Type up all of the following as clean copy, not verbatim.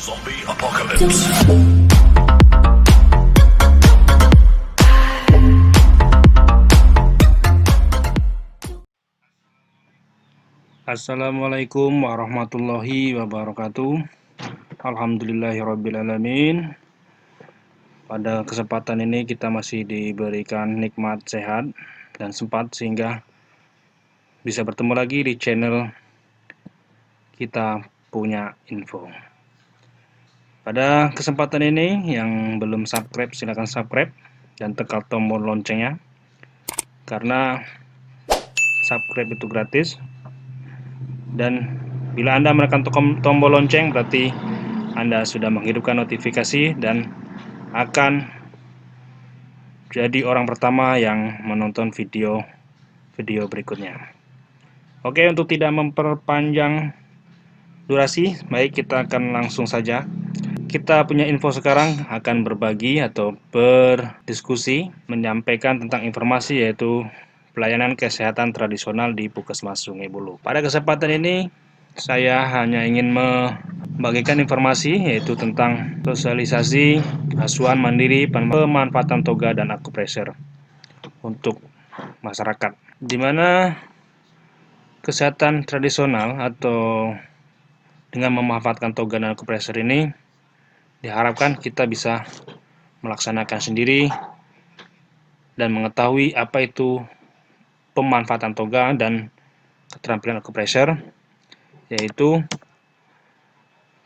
Zombie Apocalypse. Assalamualaikum warahmatullahi wabarakatuh. Alhamdulillahirrabbilalamin. Pada kesempatan ini kita masih diberikan nikmat sehat dan sempat sehingga bisa bertemu lagi di channel Kita Punya Info. Pada kesempatan ini yang belum subscribe silahkan subscribe dan tekan tombol loncengnya, karena subscribe itu gratis. Dan bila Anda menekan tombol lonceng berarti Anda sudah menghidupkan notifikasi dan akan jadi orang pertama yang menonton video berikutnya. Oke, untuk tidak memperpanjang durasi, baik kita akan langsung saja. Kita punya info sekarang akan berbagi atau berdiskusi menyampaikan tentang informasi yaitu pelayanan kesehatan tradisional di Puskesmas Sungai Bulu. Pada kesempatan ini saya hanya ingin membagikan informasi yaitu tentang sosialisasi asuhan mandiri, pemanfaatan toga dan akupresur untuk masyarakat, di mana kesehatan tradisional atau dengan memanfaatkan toga dan akupresur ini diharapkan kita bisa melaksanakan sendiri dan mengetahui apa itu pemanfaatan toga dan keterampilan akupresur, yaitu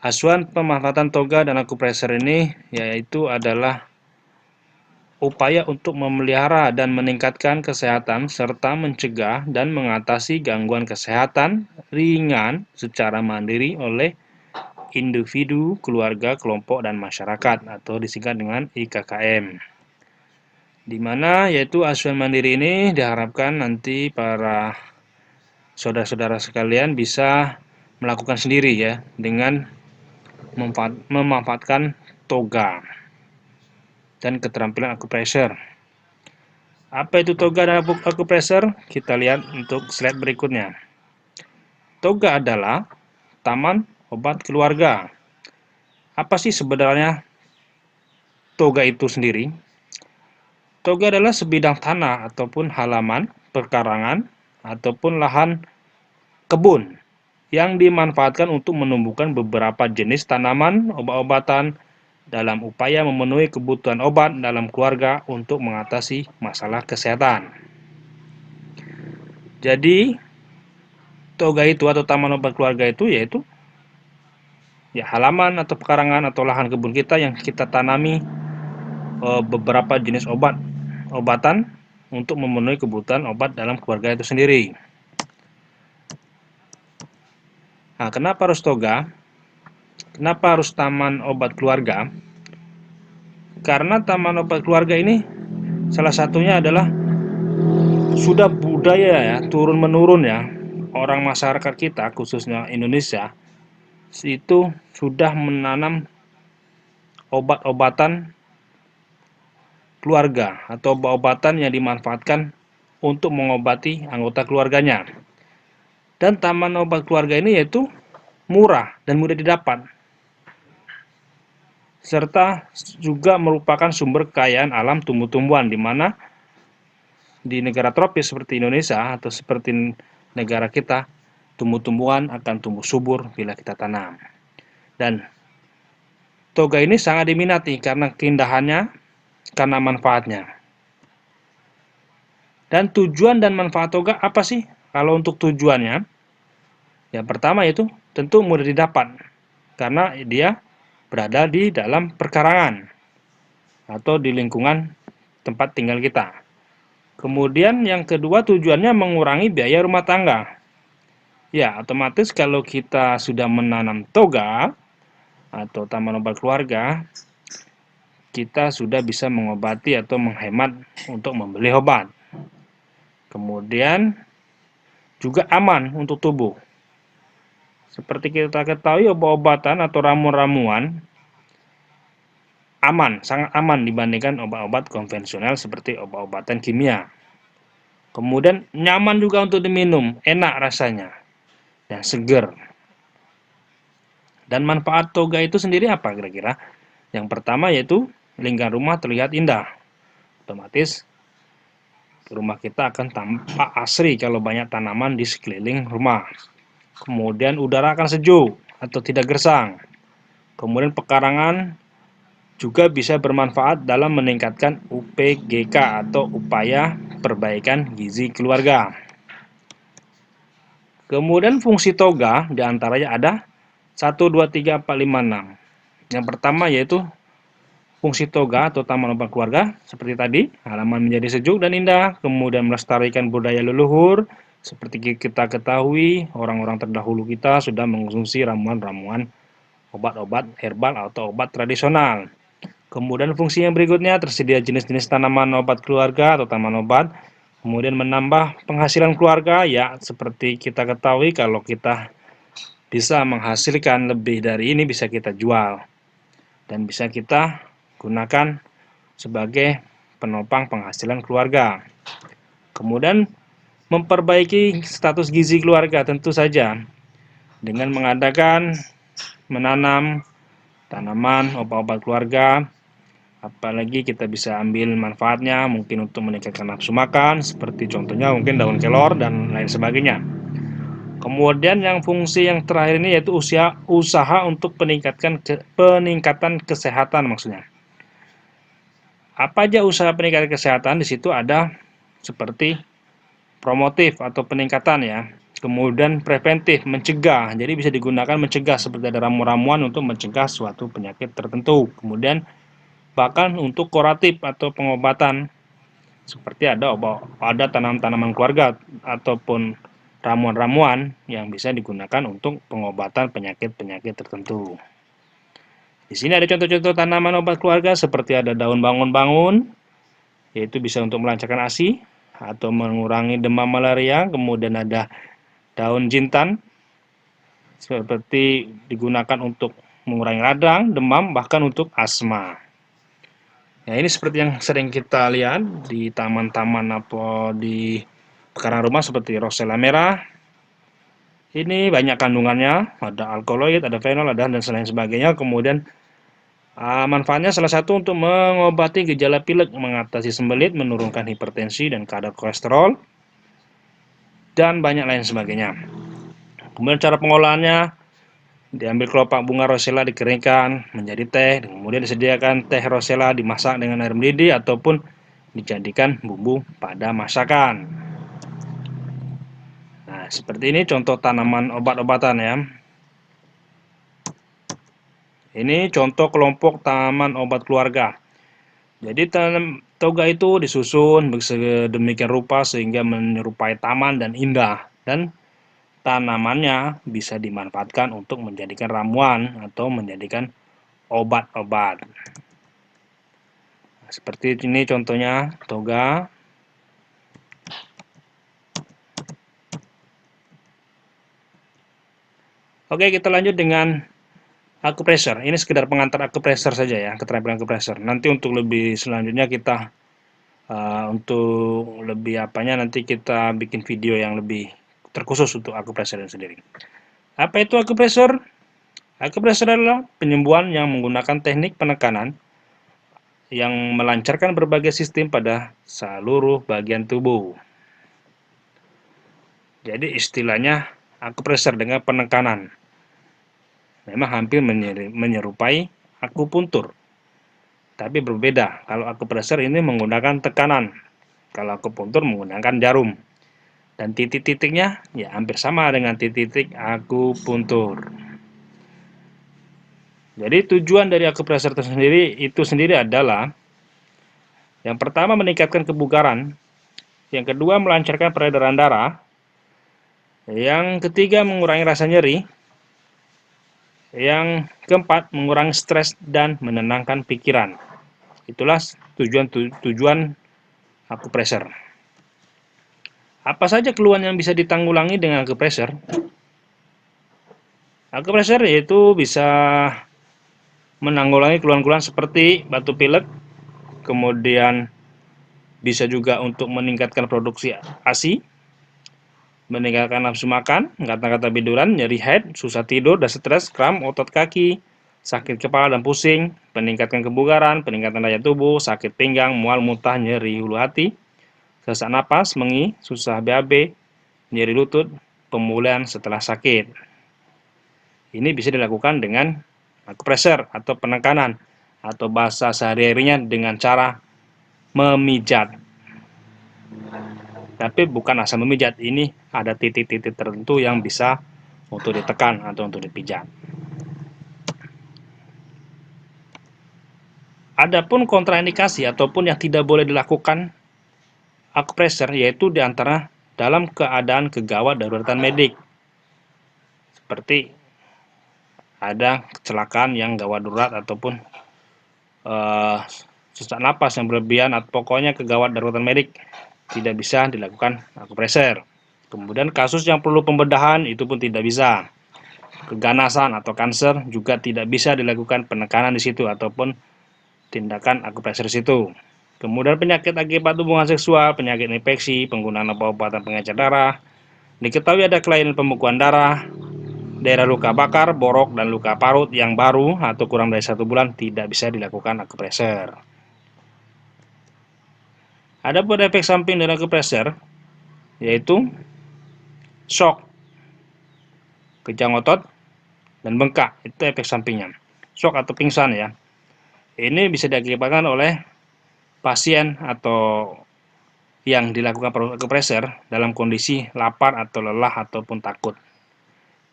asuhan pemanfaatan toga dan akupresur ini yaitu adalah upaya untuk memelihara dan meningkatkan kesehatan serta mencegah dan mengatasi gangguan kesehatan ringan secara mandiri oleh individu, keluarga, kelompok, dan masyarakat atau disingkat dengan IKKM. Di mana yaitu asuhan mandiri ini diharapkan nanti para saudara-saudara sekalian bisa melakukan sendiri ya dengan memanfaatkan toga dan keterampilan akupresur. Apa itu toga dan akupresur? Kita lihat untuk slide berikutnya. Toga adalah taman obat keluarga. Apa sih sebenarnya toga itu sendiri? Toga adalah sebidang tanah ataupun halaman, perkarangan, ataupun lahan kebun yang dimanfaatkan untuk menumbuhkan beberapa jenis tanaman obat-obatan dalam upaya memenuhi kebutuhan obat dalam keluarga untuk mengatasi masalah kesehatan. Jadi, toga itu atau taman obat keluarga itu yaitu ya halaman atau pekarangan atau lahan kebun kita yang kita tanami beberapa jenis obatan untuk memenuhi kebutuhan obat dalam keluarga itu sendiri. Nah, kenapa harus toga? Kenapa harus taman obat keluarga? Karena taman obat keluarga ini salah satunya adalah sudah budaya ya, turun menurun ya. Orang masyarakat kita khususnya Indonesia itu sudah menanam obat-obatan keluarga atau obat-obatan yang dimanfaatkan untuk mengobati anggota keluarganya. Dan taman obat keluarga ini yaitu murah dan mudah didapat, serta juga merupakan sumber kekayaan alam tumbuh-tumbuhan, di mana di negara tropis seperti Indonesia atau seperti negara kita, tumbuh-tumbuhan akan tumbuh subur bila kita tanam. Dan toga ini sangat diminati karena keindahannya, karena manfaatnya. Dan tujuan dan manfaat toga apa sih? Kalau untuk tujuannya, yang pertama itu tentu mudah didapat karena dia berada di dalam perkarangan atau di lingkungan tempat tinggal kita. Kemudian yang kedua tujuannya mengurangi biaya rumah tangga. Ya, otomatis kalau kita sudah menanam toga atau taman obat keluarga, kita sudah bisa mengobati atau menghemat untuk membeli obat. Kemudian juga aman untuk tubuh. Seperti kita ketahui, obat-obatan atau ramuan-ramuan aman, sangat aman dibandingkan obat-obat konvensional seperti obat-obatan kimia. Kemudian nyaman juga untuk diminum, enak rasanya dan seger. Dan manfaat toga itu sendiri apa kira-kira? Yang pertama yaitu lingkungan rumah terlihat indah. Otomatis rumah kita akan tampak asri kalau banyak tanaman di sekeliling rumah. Kemudian udara akan sejuk atau tidak gersang. Kemudian pekarangan juga bisa bermanfaat dalam meningkatkan UPGK atau upaya perbaikan gizi keluarga. Kemudian fungsi toga diantaranya ada 1, 2, 3, 4, 5, 6. Yang pertama yaitu fungsi toga atau taman obat keluarga, seperti tadi, halaman menjadi sejuk dan indah, kemudian melestarikan budaya leluhur. Seperti kita ketahui, orang-orang terdahulu kita sudah mengonsumsi ramuan-ramuan obat-obat herbal atau obat tradisional. Kemudian fungsi yang berikutnya, tersedia jenis-jenis tanaman obat keluarga atau taman obat. Kemudian menambah penghasilan keluarga, ya seperti kita ketahui kalau kita bisa menghasilkan lebih dari ini bisa kita jual. Dan bisa kita gunakan sebagai penopang penghasilan keluarga. Kemudian memperbaiki status gizi keluarga tentu saja dengan mengadakan menanam tanaman obat-obat keluarga, apalagi kita bisa ambil manfaatnya mungkin untuk meningkatkan nafsu makan, seperti contohnya mungkin daun kelor dan lain sebagainya. Kemudian yang fungsi yang terakhir ini yaitu usaha untuk peningkatan kesehatan maksudnya. Apa aja usaha peningkatan kesehatan? Di situ ada seperti promotif atau peningkatan ya. Kemudian preventif, mencegah. Jadi bisa digunakan mencegah seperti ada ramu-ramuan untuk mencegah suatu penyakit tertentu. Kemudian bahkan untuk kuratif atau pengobatan seperti ada tanaman-tanaman keluarga ataupun ramuan-ramuan yang bisa digunakan untuk pengobatan penyakit-penyakit tertentu. Di sini ada contoh-contoh tanaman obat keluarga seperti ada daun bangun-bangun, yaitu bisa untuk melancarkan ASI atau mengurangi demam malaria. Kemudian ada daun jintan, seperti digunakan untuk mengurangi radang, demam, bahkan untuk asma. Nah, ini seperti yang sering kita lihat di taman-taman atau di pekarangan rumah seperti rosella merah. Ini banyak kandungannya, ada alkaloid, ada fenol, ada dan lain sebagainya. Kemudian manfaatnya salah satu untuk mengobati gejala pilek, mengatasi sembelit, menurunkan hipertensi dan kadar kolesterol, dan banyak lain sebagainya. Kemudian cara pengolahannya, diambil kelopak bunga rosella dikeringkan menjadi teh, kemudian disediakan teh rosella dimasak dengan air mendidih ataupun dijadikan bumbu pada masakan. Nah, seperti ini contoh tanaman obat-obatan ya. Ini contoh kelompok taman obat keluarga. Jadi toga itu disusun sedemikian rupa sehingga menyerupai taman dan indah, dan tanamannya bisa dimanfaatkan untuk menjadikan ramuan atau menjadikan obat-obat. Seperti ini contohnya toga. Oke, kita lanjut dengan akupressor. Ini sekedar pengantar akupressor saja ya, keterampilan akupressor. Nanti untuk lebih selanjutnya kita untuk lebih apanya nanti kita bikin video yang lebih terkhusus untuk akupressor sendiri. Apa itu akupressor? Akupressor adalah penyembuhan yang menggunakan teknik penekanan yang melancarkan berbagai sistem pada seluruh bagian tubuh. Jadi istilahnya akupressor dengan penekanan. Memang hampir menyerupai akupuntur. Tapi berbeda. Kalau akupressor ini menggunakan tekanan. Kalau akupuntur menggunakan jarum. Dan titik-titiknya ya hampir sama dengan titik-titik akupuntur. Jadi tujuan dari akupressor itu sendiri adalah yang pertama meningkatkan kebugaran, yang kedua melancarkan peredaran darah, yang ketiga mengurangi rasa nyeri, yang keempat mengurangi stres dan menenangkan pikiran. Itulah tujuan akupressor. Apa saja keluhan yang bisa ditanggulangi dengan akupressor? Akupressor yaitu bisa menanggulangi keluhan-keluhan seperti batu pilek, kemudian bisa juga untuk meningkatkan produksi ASI, meninggalkan nafsu makan, kata-kata biduran, nyeri head, susah tidur dan stres, kram otot kaki, sakit kepala dan pusing, meningkatkan kebugaran, peningkatan daya tubuh, sakit pinggang, mual, muntah, nyeri hulu hati, sesak napas, mengi, susah BAB, nyeri lutut, pemulihan setelah sakit. Ini bisa dilakukan dengan akupresur atau penekanan atau bahasa sehari-harinya dengan cara memijat. Tapi bukan asal memijat, ini ada titik-titik tertentu yang bisa untuk ditekan atau untuk dipijat. Adapun kontraindikasi ataupun yang tidak boleh dilakukan akupresur yaitu diantara dalam keadaan kegawat daruratan medik. Seperti ada kecelakaan yang gawat darurat ataupun sesak napas yang berlebihan atau pokoknya kegawat daruratan medik, tidak bisa dilakukan akupresur. Kemudian kasus yang perlu pembedahan itu pun tidak bisa. Keganasan atau kanker juga tidak bisa dilakukan penekanan di situ ataupun tindakan akupresur di situ. Kemudian penyakit akibat hubungan seksual, penyakit infeksi, penggunaan obat-obatan pengencer darah, diketahui ada kelainan pembekuan darah, daerah luka bakar, borok, dan luka parut yang baru atau kurang dari 1 bulan tidak bisa dilakukan akupresur. Adapun efek samping dari akupresur yaitu shock, kejang otot, dan bengkak, itu efek sampingnya. Shock atau pingsan ya. Ini bisa diakibatkan oleh pasien atau yang dilakukan akupresur dalam kondisi lapar atau lelah ataupun takut.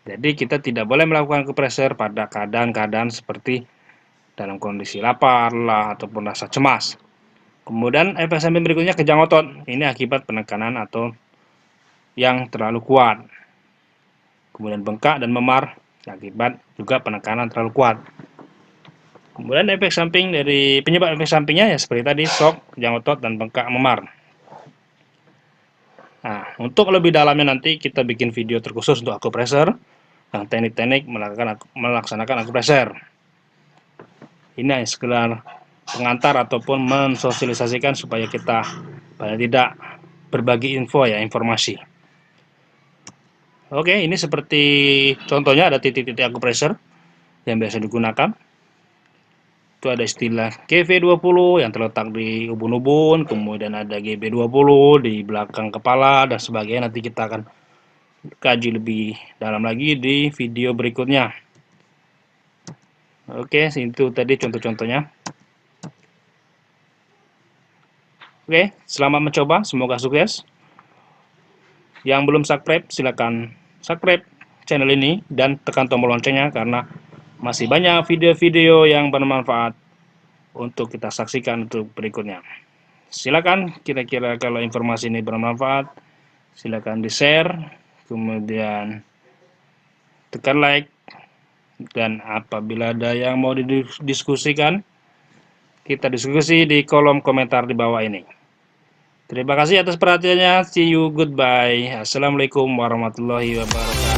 Jadi kita tidak boleh melakukan akupresur pada keadaan-keadaan seperti dalam kondisi lapar, lelah, ataupun rasa cemas. Kemudian efek samping berikutnya kejang otot. Ini akibat penekanan atau yang terlalu kuat. Kemudian bengkak dan memar akibat juga penekanan terlalu kuat. Kemudian efek samping dari penyebab efek sampingnya ya seperti tadi, shock, kejang otot, dan bengkak memar. Nah, untuk lebih dalamnya nanti kita bikin video terkhusus untuk akupresur dan teknik-teknik melaksanakan akupresur. Ini hanya sekedar pengantar ataupun mensosialisasikan supaya kita paling tidak berbagi info ya, informasi. Oke, ini seperti contohnya ada titik-titik akupresur yang biasa digunakan. Itu ada istilah GV20 yang terletak di ubun-ubun, kemudian ada GB20 di belakang kepala dan sebagainya. Nanti kita akan kaji lebih dalam lagi di video berikutnya. Oke, itu tadi contoh-contohnya. Oke, selamat mencoba, semoga sukses. Yang belum subscribe, silakan subscribe channel ini dan tekan tombol loncengnya karena masih banyak video-video yang bermanfaat untuk kita saksikan untuk berikutnya. Silakan, kira-kira kalau informasi ini bermanfaat, silakan di-share, kemudian tekan like, dan apabila ada yang mau didiskusikan, kita diskusi di kolom komentar di bawah ini. Terima kasih atas perhatiannya. See you, goodbye. Assalamualaikum warahmatullahi wabarakatuh.